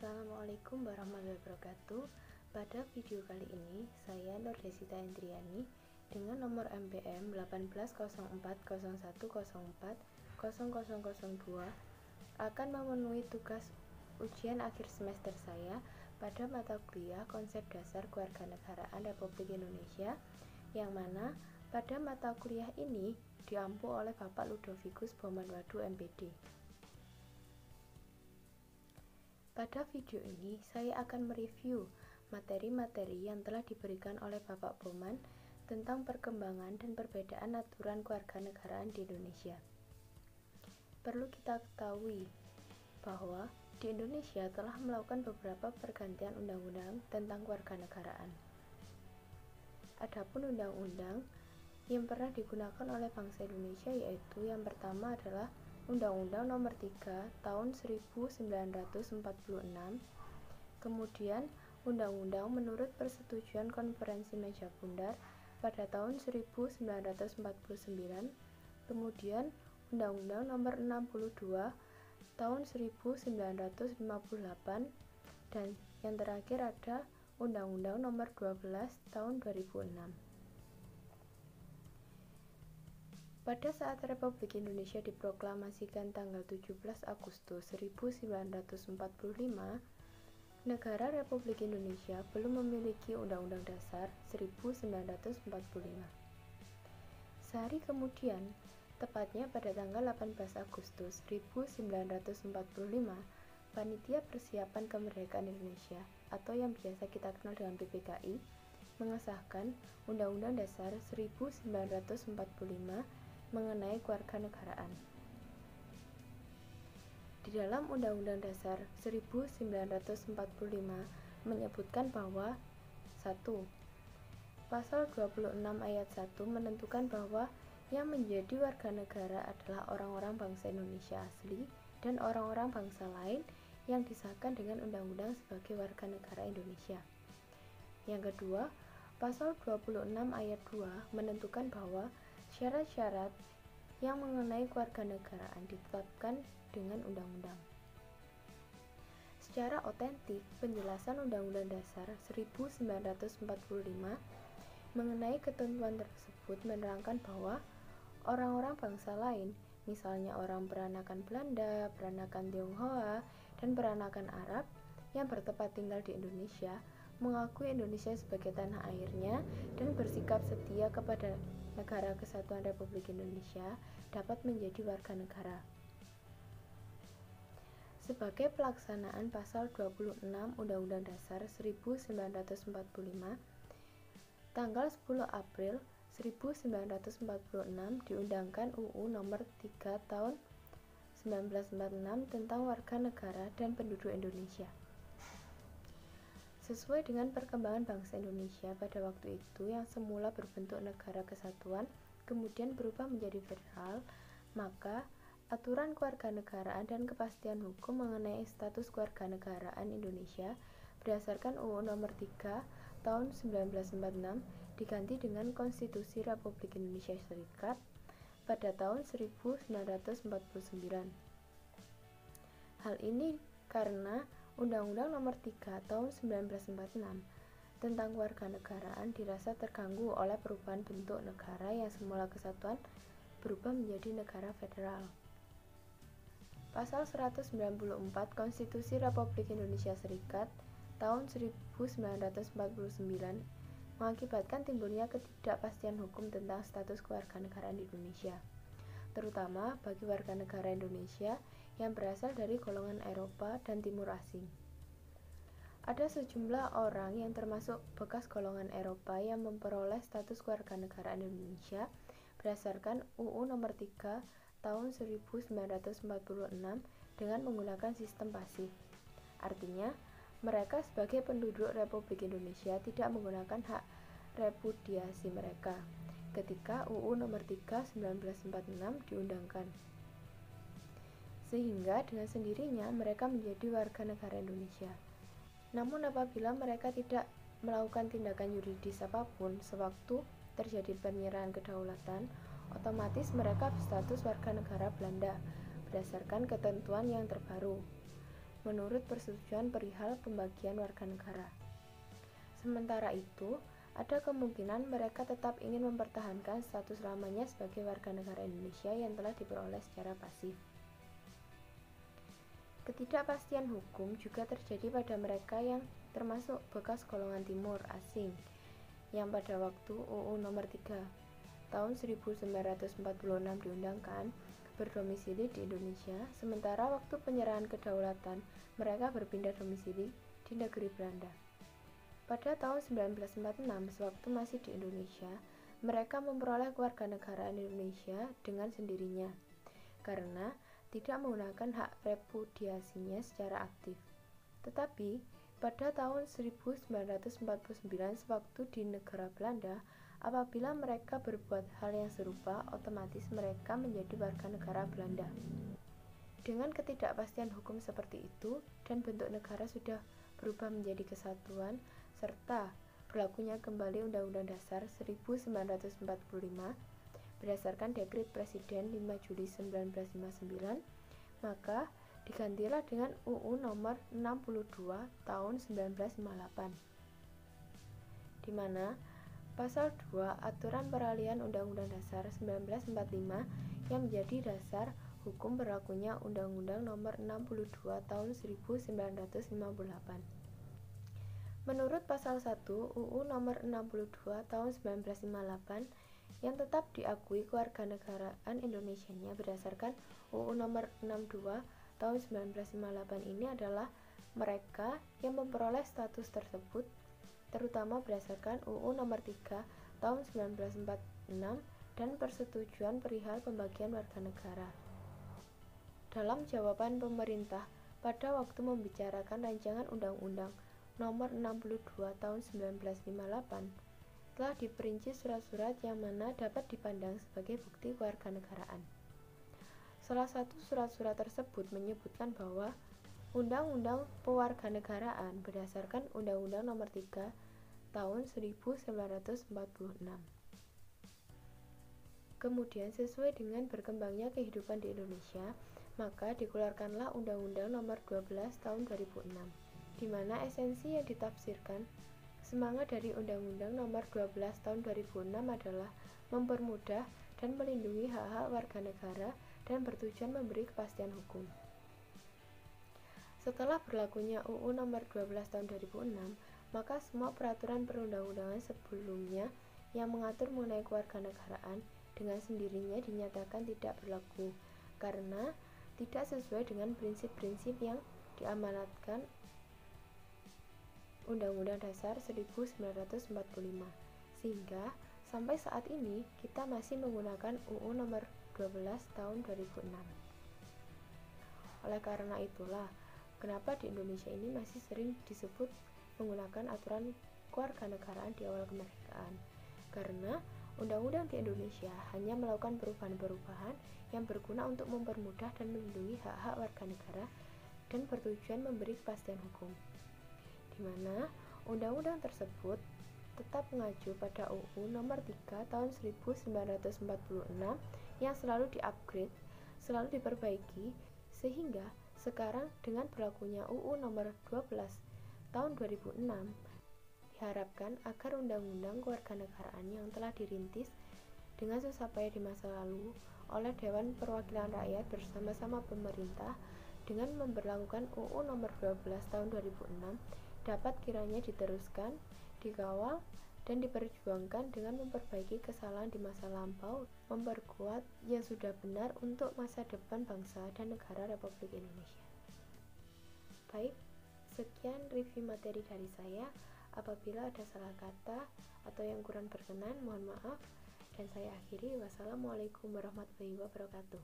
Assalamualaikum warahmatullahi wabarakatuh. Pada video kali ini, saya Nur Desita Indriani dengan nomor MPM 180401040002 akan memenuhi tugas ujian akhir semester saya pada mata kuliah Konsep Dasar Kewarganegaraan Republik Indonesia, yang mana pada mata kuliah ini diampu oleh Bapak Ludovicus Bomanwadu MPD. Pada video ini, saya akan mereview materi-materi yang telah diberikan oleh Bapak Boman tentang perkembangan dan perbedaan aturan kewarganegaraan di Indonesia. Perlu kita ketahui bahwa di Indonesia telah melakukan beberapa pergantian undang-undang tentang kewarganegaraan. Adapun undang-undang yang pernah digunakan oleh bangsa Indonesia yaitu yang pertama adalah Undang-Undang Nomor 3 Tahun 1946, kemudian Undang-Undang menurut persetujuan Konferensi Meja Bundar pada tahun 1949, kemudian Undang-Undang Nomor 62 Tahun 1958, dan yang terakhir ada Undang-Undang Nomor 12 Tahun 2006. Pada saat Republik Indonesia diproklamasikan tanggal 17 Agustus 1945, negara Republik Indonesia belum memiliki Undang-Undang Dasar 1945. Sehari kemudian, tepatnya pada tanggal 18 Agustus 1945, Panitia Persiapan Kemerdekaan Indonesia atau yang biasa kita kenal dengan PPKI mengesahkan Undang-Undang Dasar 1945 mengenai kewarganegaraan. Di dalam Undang-Undang Dasar 1945 menyebutkan bahwa 1. Pasal 26 ayat 1 menentukan bahwa yang menjadi warga negara adalah orang-orang bangsa Indonesia asli dan orang-orang bangsa lain yang disahkan dengan undang-undang sebagai warga negara Indonesia. Yang kedua, Pasal 26 ayat 2 menentukan bahwa syarat-syarat yang mengenai kewarganegaraan ditetapkan dengan undang-undang. Secara otentik, penjelasan Undang-Undang Dasar 1945 mengenai ketentuan tersebut menerangkan bahwa orang-orang bangsa lain, misalnya orang peranakan Belanda, peranakan Tionghoa, dan peranakan Arab yang bertempat tinggal di Indonesia, mengakui Indonesia sebagai tanah airnya dan bersikap setia kepada Negara Kesatuan Republik Indonesia dapat menjadi warga negara. Sebagai pelaksanaan Pasal 26 Undang-Undang Dasar 1945, tanggal 10 April 1946 diundangkan UU Nomor 3 Tahun 1946 tentang Warga Negara dan Penduduk Indonesia. Sesuai dengan perkembangan bangsa Indonesia pada waktu itu yang semula berbentuk negara kesatuan, kemudian berubah menjadi federal, maka aturan kewarganegaraan dan kepastian hukum mengenai status kewarganegaraan Indonesia berdasarkan UU Nomor 3 Tahun 1946 diganti dengan Konstitusi Republik Indonesia Serikat pada tahun 1949. Hal ini karena Undang-Undang Nomor 3 Tahun 1946 tentang kewarganegaraan dirasa terganggu oleh perubahan bentuk negara yang semula kesatuan berubah menjadi negara federal. Pasal 194 Konstitusi Republik Indonesia Serikat tahun 1949 mengakibatkan timbulnya ketidakpastian hukum tentang status kewarganegaraan di Indonesia, terutama bagi warga negara Indonesia yang berasal dari golongan Eropa dan Timur Asing. Ada sejumlah orang yang termasuk bekas golongan Eropa yang memperoleh status kewarganegaraan Indonesia berdasarkan UU Nomor 3 Tahun 1946 dengan menggunakan sistem pasif. Artinya, mereka sebagai penduduk Republik Indonesia tidak menggunakan hak repudiasi mereka ketika UU Nomor 3 1946 diundangkan. Sehingga dengan sendirinya mereka menjadi warga negara Indonesia. Namun apabila mereka tidak melakukan tindakan yuridis apapun sewaktu terjadi penyerahan kedaulatan, otomatis mereka berstatus warga negara Belanda berdasarkan ketentuan yang terbaru. menurut persetujuan perihal pembagian warga negara. Sementara itu, ada kemungkinan mereka tetap ingin mempertahankan status lamanya sebagai warga negara Indonesia yang telah diperoleh secara pasif. Ketidakpastian hukum juga terjadi pada mereka yang termasuk bekas golongan timur asing yang pada waktu UU Nomor 3 Tahun 1946 diundangkan berdomisili di Indonesia, sementara waktu penyerahan kedaulatan mereka berpindah domisili di negeri Belanda. Pada tahun 1946, sewaktu masih di Indonesia, mereka memperoleh kewarganegaraan Indonesia dengan sendirinya, karena tidak menggunakan hak repudiasinya secara aktif. Tetapi, pada tahun 1949, sewaktu di negara Belanda, apabila mereka berbuat hal yang serupa, otomatis mereka menjadi warga negara Belanda. Dengan ketidakpastian hukum seperti itu, dan bentuk negara sudah berubah menjadi kesatuan, serta berlakunya kembali Undang-Undang Dasar 1945 berdasarkan Dekret Presiden 5 Juli 1959, maka digantilah dengan UU Nomor 62 Tahun 1958, di mana Pasal 2 Aturan Peralihan Undang-Undang Dasar 1945 yang menjadi dasar hukum berlakunya Undang-Undang Nomor 62 Tahun 1958. Menurut Pasal 1 UU Nomor 62 Tahun 1958 yang tetap diakui kewarganegaraan Indonesianya berdasarkan UU Nomor 62 Tahun 1958 ini adalah mereka yang memperoleh status tersebut, terutama berdasarkan UU Nomor 3 Tahun 1946 dan persetujuan perihal pembagian warga negara. Dalam jawaban pemerintah pada waktu membicarakan rancangan Undang-Undang Nomor 62 Tahun 1958, telah diperinci surat-surat yang mana dapat dipandang sebagai bukti kewarganegaraan. Salah satu surat-surat tersebut menyebutkan bahwa Undang-Undang Pewarganegaraan berdasarkan Undang-Undang Nomor 3 Tahun 1946. Kemudian sesuai dengan berkembangnya kehidupan di Indonesia, maka dikeluarkanlah Undang-Undang Nomor 12 Tahun 2006, di mana esensi yang ditafsirkan semangat dari Undang-Undang Nomor 12 Tahun 2006 adalah mempermudah dan melindungi hak-hak warga negara dan bertujuan memberi kepastian hukum. Setelah berlakunya UU Nomor 12 Tahun 2006, maka semua peraturan perundang-undangan sebelumnya yang mengatur mengenai kewarganegaraan dengan sendirinya dinyatakan tidak berlaku karena tidak sesuai dengan prinsip-prinsip yang diamanatkan Undang-Undang Dasar 1945, sehingga sampai saat ini kita masih menggunakan UU Nomor 12 Tahun 2006. Oleh karena itulah, kenapa di Indonesia ini masih sering disebut menggunakan aturan kewarganegaraan di awal kemerdekaan, karena undang-undang di Indonesia hanya melakukan perubahan-perubahan yang berguna untuk mempermudah dan melindungi hak-hak warga negara dan bertujuan memberi kepastian hukum, di mana undang-undang tersebut tetap mengacu pada UU Nomor 3 Tahun 1946 yang selalu di-upgrade, selalu diperbaiki, sehingga sekarang dengan berlakunya UU Nomor 12 Tahun 2006 diharapkan agar undang-undang kewarganegaraan yang telah dirintis dengan susah payah di masa lalu oleh Dewan Perwakilan Rakyat bersama-sama pemerintah dengan memberlakukan UU Nomor 12 Tahun 2006 dapat kiranya diteruskan, dikawal, dan diperjuangkan dengan memperbaiki kesalahan di masa lampau, memperkuat yang sudah benar untuk masa depan bangsa dan negara Republik Indonesia. Baik, sekian review materi dari saya. Apabila ada salah kata atau yang kurang berkenan, mohon maaf. Dan saya akhiri, wassalamualaikum warahmatullahi wabarakatuh.